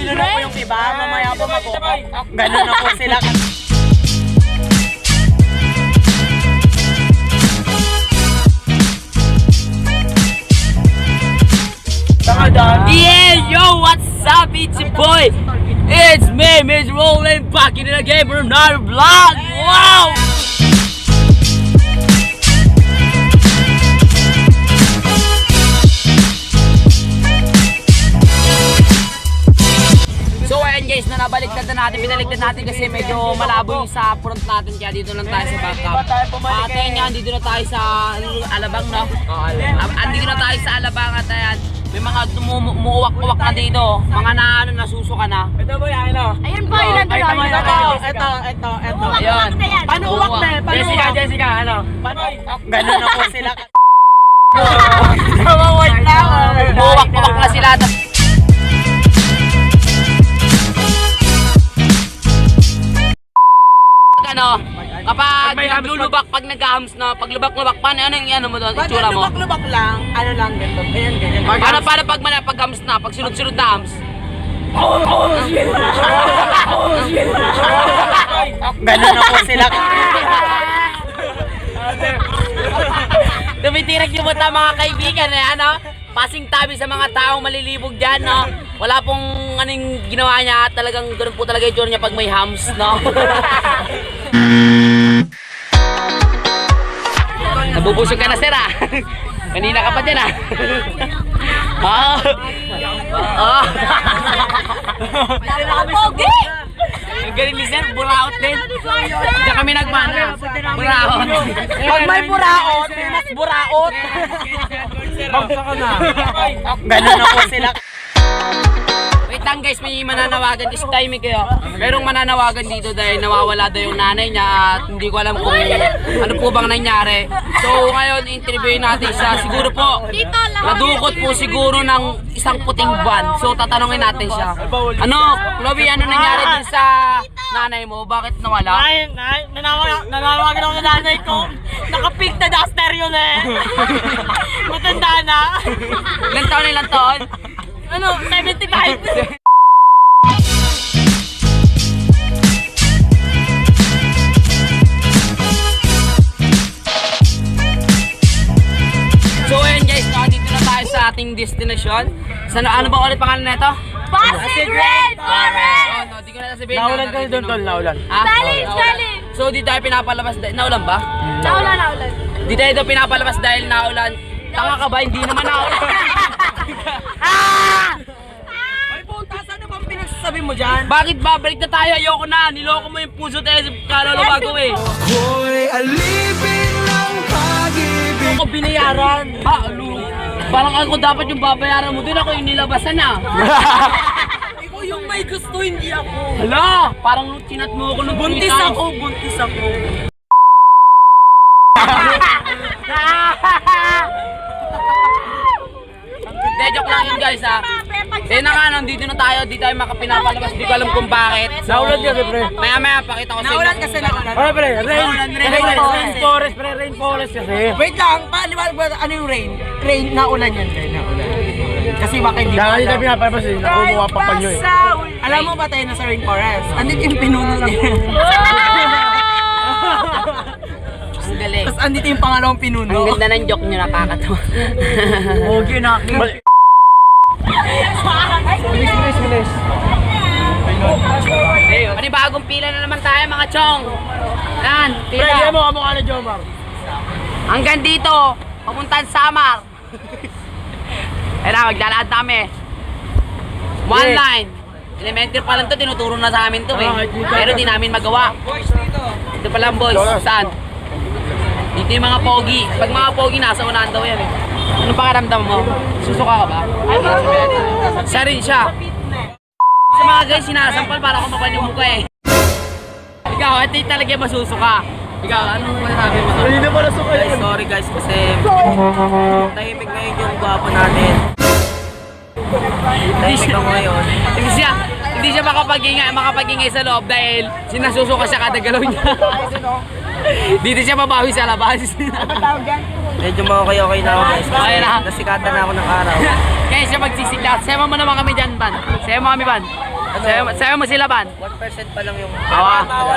Ganun na po yung iba, mamaya po mag-walk. Ganun na po sila. Yeah, yo, what's up? It's your boy. It's me, Mr. Roland, back in the game for another vlog. Wow! So ayan guys, na nabaliktad na natin, binaligtad natin kasi medyo malabo yung sa front natin, kaya dito lang tayo sa backup. At ayan nga, dito na tayo sa Alabang, no? Andito na tayo sa Alabang at ayan, may mga umuuwak-uwak na dito, mga nasusuka na. Ito po yan, ano? Ayun po, ilan to yun? Ito. Ayun. Paano uwak na eh? Paano uwak? Jessica, ano? Ganun na po sila. Wait lang. Umuuwak-uwak na sila. Ano, kapag naglulubak, pag nag-hams na, pag lubak-lubak, paano yung ano mo doon, itsura mo? Pag lubak lang, ano lang, ganyan. Paano pag hams na, pag sunod-sunod na hams? Ganun na po sila. Tumitirik yung mata mga kaibigan eh, ano? Passing tabi sa mga taong malilibog dyan, no? Wala pong anong ginawa niya, talagang ganun po talaga yung niya pag may hams, no? Nabubusog ka na, sir, ah. Kanina ka pa dyan, ah. Pogi! Ang galing ni sir, buraot din. Diyan kami nagmana. Buraot. Pag may buraot, mas buraot. Bagsa ka na. Ganun na po sila. Wait lang guys, may mananawagan. This time kayo. Merong mananawagan dito dahil nawawala daw yung nanay niya at hindi ko alam kung ano po bang nangyari. So ngayon, interviewin natin siya. Siguro po, nadukot po siguro ng isang puting buwan. So tatanungin natin siya. Ano, Chloe, ano nangyari din sa nanay mo? Bakit nawala? Nananawagan ako ng nanay ko. Naka-pink na duster yun eh. Matanda na. Ilang taon? Ano, 75. So ayun guys, dito na tayo sa ating destination. Ano ba ulit pangalan na ito? Pasig Rainforest! Di ko na sabihin. Naulan kayo doon, tol, naulan. Salim! So di tayo pinapalabas dahil naulan ba? Naulan. Di tayo pinapalabas dahil naulan. Tanga ka ba? Hindi naman naulan. Ay, puta, ano bang pinagsasabi mo dyan? Bakit ba? Balik na tayo. Ayoko na. Niloko mo yung puso tayo sa kaluluwago eh. Ako'y alipin ng pag-ibig. Ako binayaran. Parang ako dapat yung babayaran mo. Doon ako yung nilabasan na. Ikaw yung may gusto, hindi ako. Hala! Parang chinat mo ako ng Buntis ako. Hindi, joke lang yun guys ha. Eh na nga, nandito na tayo, di tayo makapinapalabas, di ko alam kung bakit. Naulan kasi, pre. Maya pakita ko sa inyo. Naulan kasi, naulan. Ano pre? Rainforest, pre. Rainforest kasi. Wait lang, ano yung rain? Naulan yan, pre. Naulan. Kasi baka hindi Kaya hindi tayo pinapalabas eh. Nakumuha pa pa nyo eh. Alam mo ba tayo na sa rainforest? Andito yung pinuno niya. Ang galing. Tapos andito yung pangalawang pinuno. Ang ganda ng joke nyo, nakakatawa. Okay na. Bilis. Panibagong pila na naman tayo mga chong. Yan, Pre, pila. hindi mo kamukha na Jomar. Hanggang dito, papuntahan Samar. Ayun na, maglalakad kami. One line. Elementary pa lang to, tinuturo na sa amin to eh. Pero di namin magawa. Ito pa lang boys, saan? Dito yung mga pogi. Pag mga pogi, nasa unahan daw yan eh. Ano pakiramdam mo? Susuka ka ba? Siya rin siya. Sa mga guys, sinasampal para kumapan yung mukha eh. Ikaw, ito yung talaga yung masusuka. Ikaw, anong masasabi mo? Hindi na pala suka Guys, sorry guys kasi tahimik ngayon yung gwapo natin. Tahimik ako ngayon. Hindi siya makapag-ingay sa loob dahil sinasusuka siya kada galaw niya. Dito siya mabawi sa labas. Medyo okay na ako guys. Okay na. Nasikatan na ako ng araw. Kaya siya magsisigla. Sema mo naman kami dyan, Ban. Sema mo kami, Ban. Sayo mo sila, Ban? 1% pa lang yung...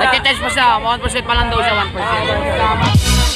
Nagtitest pa siya. 1% pa lang daw siya, 1%.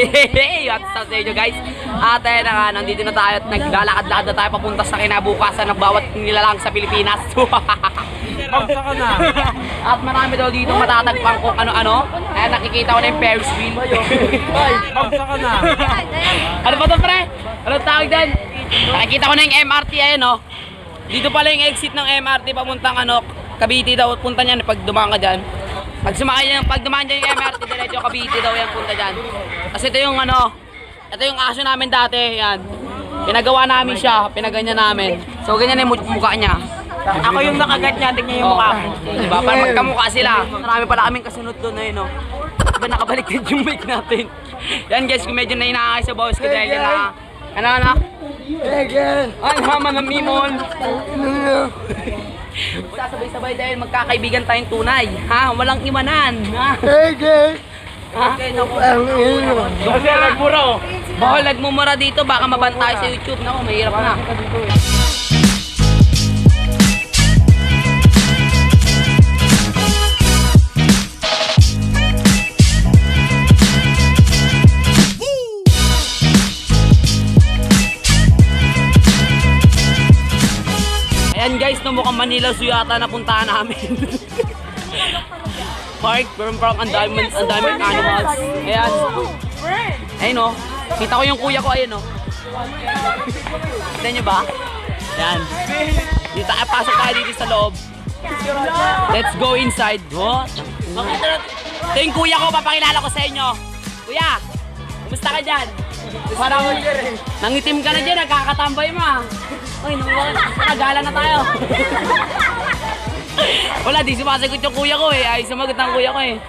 Hey, what's up sa inyo guys? At ayun na nga, nandito na tayo at naglalakad-lakad na tayo papunta sa kinabukasan ng bawat nilalang sa Pilipinas. Pagsa ka na. At marami daw dito matatagpang kung ano-ano. Ayan, nakikita ko na yung Ferris wheel. Pagsa ka na. Ano ba ito, pre? Anong tawag din? Nakikita ko na yung MRT, ayun oh. Dito pala yung exit ng MRT papuntang Cavite daw, punta niyan pag dumaan ka dyan. Pag dumaan dyan yung MRT, diretso Cavite daw yan, punta dyan. Kasi ito yung ito yung aso namin dati, yan. Pinagawa namin siya, pinaganyan namin. So ganyan yung mukha niya. Ako yung nakagat niya, tingnan yung mukha ko. Diba? Para magkamukha sila. Marami pala kaming kasunod doon na yun, no? Diba nakabaliktad yung mic natin? Yan guys, kung medyo nainakay sa bawas ko dahil na... Ano? Ay, naman ng mimon. Sasabay-sabay dahil magkakaibigan tayong tunay. Ha? Walang iwanan. Ha? Ha? Bawal nagmumura dito, baka mabantay sa YouTube. Naku, mahirap na. Ayan guys, no, mukhang Manila Zoo yata napuntahan namin. Park, pero parang ang daming animals. Ayan. Ayun o. Kita ko yung kuya ko, ayun o. Kita nyo ba? Ayan. Dito tayo, pasok tayo dito sa loob. Let's go inside. Oh. Ito yung kuya ko, papakilala ko sa inyo. Kuya, kumusta ka dyan? Parang nangitim ka na dyan, nagkakatambay mo ah. Uy, nagala na tayo. Wala, di sumasagot yung kuya ko eh. Ay, sumagot ang kuya ko eh.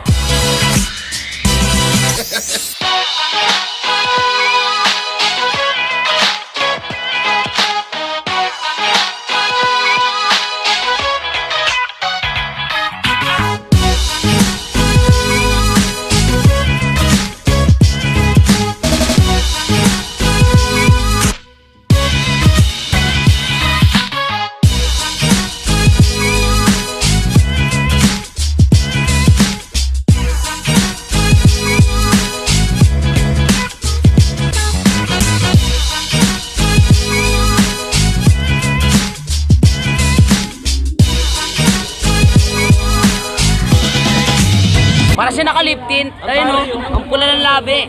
Para siya nakalip tint. Ayun o, ang pula ng labi.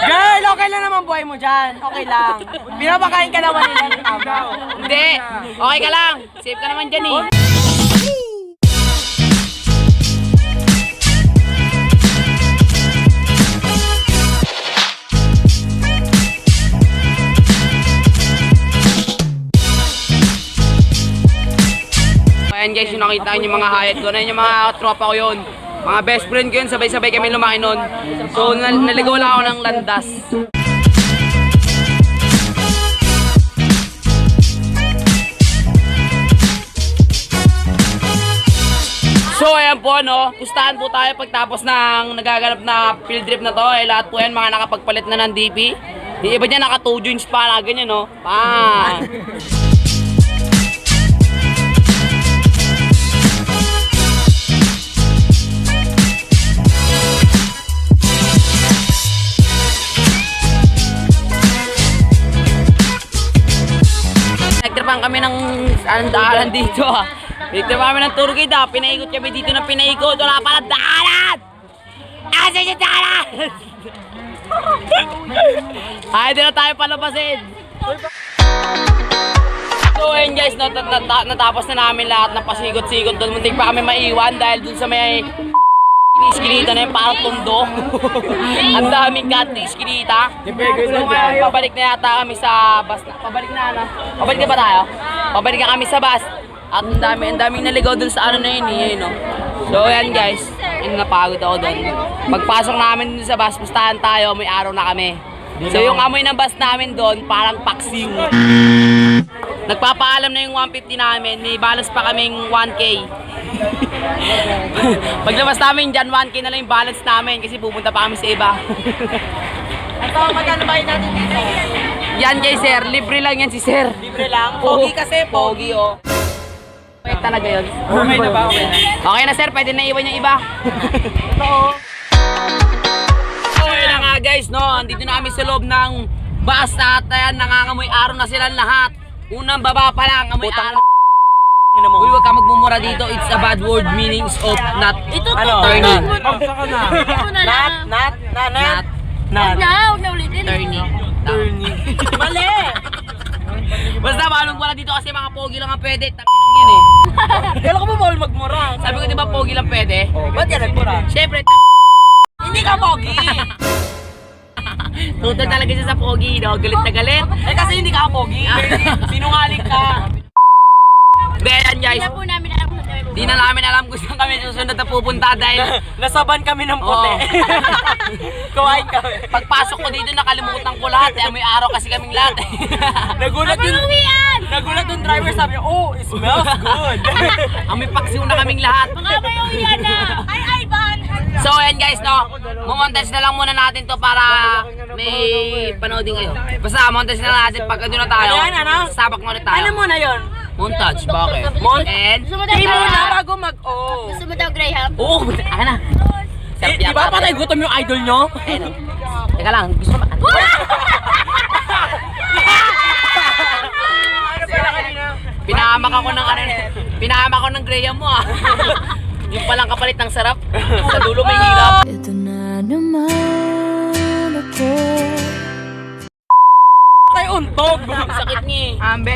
Girl, okay lang naman buhay mo dyan. Okay lang. Pinapakain ka naman nila ng tabaw. Hindi, okay ka lang. Safe ka naman dyan eh. Ayan guys, yung nakita nyo yung mga hayat ko. Na yung mga tropa ko yun. Mga best friend ko yun, sabay-sabay kami lumaki nun. So, naligaw lang ako ng landas. So, ayan po, no. Pustahan po tayo pagtapos ng nagaganap na field trip na to. Eh, lahat po yan, mga nakapagpalit na ng DP. Yung iba dyan, naka 2 joints pa na ganyan, no. Pan! Nagtripan kami ng daanan dito ah. Nagtripan kami ng tour guide ah. Pinaikot kami dito ng pinaikot. Wala pala daanan! Asa yung daanan? Ay, di na tayo palabasin. So ayun guys, natapos na namin lahat ng pasigot-sigot doon. Muntik pa kami maiwan dahil doon sa may iskinita na yun, parang tundo. Ang daming cat na iskinita. So ngayon, pabalik na yata kami sa bus. Pabalik na ano? Pabalik na ba tayo? Pabalik na kami sa bus. At ang daming naligaw dun sa ano na yun, no? So ayan guys, napagod ako dun. Pagpasok namin dun sa bus, pustahan tayo, may araw na kami. So yung amoy ng bus namin doon, parang paksiw. Nagpapaalam na yung 150 namin, may balance pa kaming 1K. Paglabas namin dyan, 1K na lang yung balance namin kasi pupunta pa kami sa iba. Ito, magkano ba natin dito? Yan kay sir, libre lang yan si sir. Libre lang. Pogi kasi, pogi oh. Wait talaga yun. Okay na ba? Okay na. Okay na sir, pwede na iwan yung iba. So yun na nga guys, no, andito na kami sa loob ng bus at ayan, nangangamoy araw na silang lahat. Unang baba pa lang, amoy araw. Uy, huwag ka magmumura dito, it's a bad word, meanings of not turning. Bagsak ka na. Not. Huwag na ulitin. Turning. Mali! Basta malong wala dito kasi mga pogi lang ang pwede. Takinang yun eh. Kailan ko ba bawal magmura? Sabi ko di ba pogi lang pwede? Ba't yan nagmura? Siyempre, Hindi ka pogi! tutol talaga siya sa pogi, no? Galit na galit. Eh kasi hindi ka pogi. Sinungaling ka. Ganyan guys, Kaya po namin alam kung saan kami di na namin alam kung saan kami susunod na pupunta dahil Nasaban kami ng puti. Kumain kami. pagpasok ko dito nakalimutan ko lahat eh. May araw kasi kaming lahat eh. Nagulat Uwian! yung driver, sabi niya, oh, it smells good. May paksiw na kaming lahat. Mga may uwian na! Ay, Ivan! So ayan guys, no, mumontage na lang muna natin to para may panoodin kayo. Basta montage na natin pag na tayo. Ano yan, ano? Sabak na ulit tayo. Ano muna yun? Montage, bakit? And Gusto mo daw Hindi muna Graham? bago mag-oh. Gusto mo daw Graham? oo, akin na. Di ba patay gutom yung idol nyo? Ayun. Teka lang, gusto mo Pinahamak ako ng ano, pinahamak ako ng Graham mo ah. Yung palang kapalit ng sarap. Sa dulo may hirap. Ito na naman ako. Tay untog. Sakit niya eh. Ambe.